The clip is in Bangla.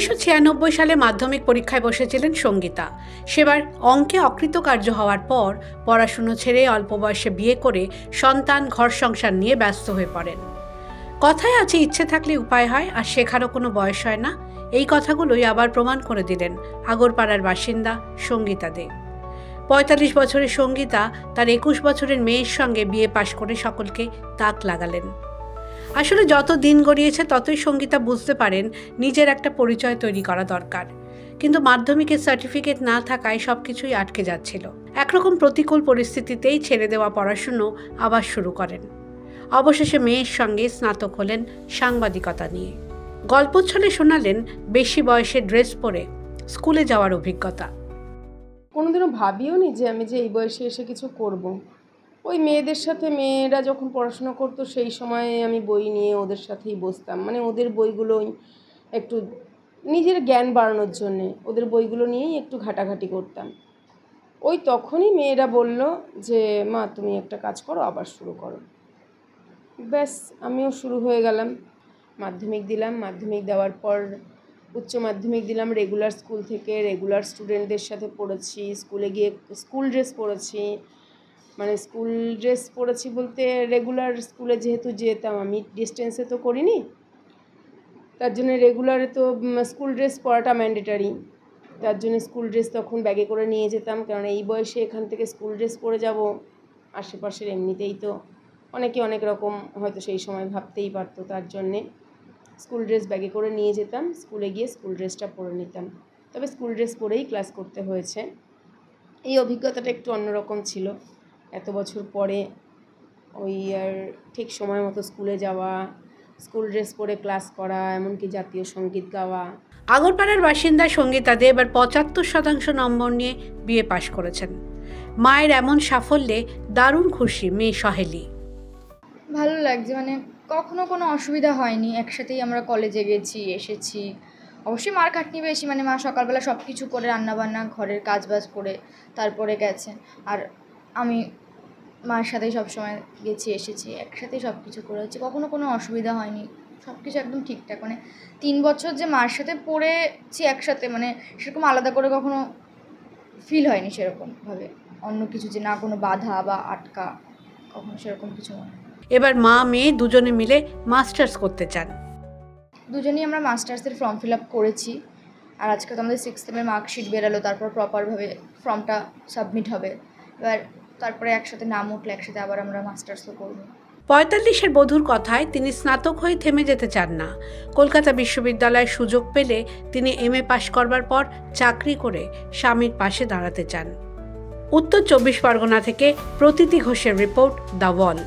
1996 সালে মাধ্যমিক পরীক্ষায় বসেছিলেন সঙ্গীতা। সেবার অঙ্কে অকৃতকার্য হওয়ার পর পড়াশুনো ছেড়ে অল্প বয়সে বিয়ে করে সন্তান ঘর সংসার নিয়ে ব্যস্ত হয়ে পড়েন। কথায় আছে ইচ্ছে থাকলে উপায় হয়, আর শেখারও কোনো বয়স হয় না। এই কথাগুলোই আবার প্রমাণ করে দিলেন আগরপাড়ার বাসিন্দা সঙ্গীতা দে। 45 বছরের সঙ্গীতা তার 21 বছরের মেয়ের সঙ্গে বিয়ে পাশ করে সকলকে তাক লাগালেন। আসলে যত দিন গড়িয়েছে ততই সঙ্গীতা বুঝতে পারেন নিজের একটা পরিচয় তৈরি করা দরকার। কিন্তু মাধ্যমিকের সার্টিফিকেট না থাকায় সবকিছুই আটকে যাচ্ছিল। একরকম প্রতিকূল পরিস্থিতিতেই ছেড়ে দেওয়া পড়াশুনো আবার শুরু করেন। অবশেষে মেয়ের সঙ্গে স্নাতক হলেন সাংবাদিকতা নিয়ে। গল্পচ্ছলে শোনালেন বেশি বয়সে ড্রেস পরে স্কুলে যাওয়ার অভিজ্ঞতা। কোনোদিনও ভাবিও নি যে আমি এই বয়সে এসে কিছু করব। ওই মেয়েদের সাথে, মেয়েরা যখন পড়াশোনা করতো সেই সময়ে আমি বই নিয়ে ওদের সাথেই বসতাম, মানে ওদের বইগুলোই একটু নিজের জ্ঞান বাড়ানোর জন্যে ওদের বইগুলো নিয়েই একটু ঘাটাঘাটি করতাম। ওই তখনই মেয়েরা বলল যে মা তুমি একটা কাজ করো, আবার শুরু করো। ব্যাস আমিও শুরু হয়ে গেলাম। মাধ্যমিক দিলাম, মাধ্যমিক দেওয়ার পর উচ্চ মাধ্যমিক দিলাম রেগুলার স্কুল থেকে। রেগুলার স্টুডেন্টদের সাথে পড়েছি, স্কুলে গিয়ে স্কুল ড্রেস পরেছি। মানে স্কুল ড্রেস পরেছি বলতে রেগুলার স্কুলে যেহেতু যেতাম, আমি ডিস্টেন্সে তো করিনি, তার জন্য রেগুলারে তো স্কুল ড্রেস পরাটা ম্যান্ডেটারি। তার জন্য স্কুল ড্রেস তখন ব্যাগে করে নিয়ে যেতাম, কারণ এই বয়সে এখান থেকে স্কুল ড্রেস পরে যাব, আশেপাশের এমনিতেই তো অনেকে অনেক রকম হয়তো সেই সময় ভাবতেই পারতো। তার জন্যে স্কুল ড্রেস ব্যাগে করে নিয়ে যেতাম, স্কুলে গিয়ে স্কুল ড্রেসটা পরে নিতাম। তবে স্কুল ড্রেস পরেই ক্লাস করতে হয়েছে। এই অভিজ্ঞতাটা একটু অন্যরকম ছিল। এত বছর পরে ওই আর ঠিক সময় মতো স্কুলে যাওয়া, স্কুল ড্রেস পরে ক্লাস করা, এমনকি জাতীয় সঙ্গীত গাওয়া। আগরপাড়ার বাসিন্দা সঙ্গীতা দে এবার 75% নম্বর নিয়ে বিয়ে পাশ করেছেন। মায়ের এমন সাফল্যে দারুণ খুশি মেয়ে সহেলি। ভালো লাগছে, মানে কখনো কোনো অসুবিধা হয়নি। একসাথেই আমরা কলেজে গেছি, এসেছি। অবশ্যই মার খাটনি বেশি, মানে মা সকালবেলা সব কিছু করে রান্নাবান্না ঘরের কাজবাজ করে তারপরে গেছেন, আর আমি মার সাথেই সবসময় গেছি এসেছি, একসাথেই সব কিছু করেছি। কখনো কোনো অসুবিধা হয়নি, সব কিছু একদম ঠিকঠাক। মানে 3 বছর যে মার সাথে পড়েছি একসাথে, মানে সেরকম আলাদা করে কখনো ফিল হয়নি সেরকমভাবে অন্য কিছু, যে না কোনো বাধা বা আটকা, কখনো সেরকম কিছু মনে হয়। এবার মা মেয়ে দুজনে মিলে মাস্টার্স করতে চান। দুজনেই আমরা মাস্টার্সের ফর্ম ফিল আপ করেছি, আর আজকে তো আমাদের 6th সেমের মার্কশিট বেরালো, তারপর প্রপারভাবে ফর্মটা সাবমিট হবে। এবার তারপরে একসাথে নাম উঠলে একসাথে আবার আমরা মাস্টার্সও করবো। 45-এর বধূর কথায় তিনি স্নাতক হয়ে থেমে যেতে চান না। কলকাতা বিশ্ববিদ্যালয়ের সুযোগ পেলে তিনি MA পাশ করবার পর চাকরি করে স্বামীর পাশে দাঁড়াতে চান। উত্তর 24 পরগনা থেকে প্রতীতি ঘোষের রিপোর্ট, দ্য ওয়াল।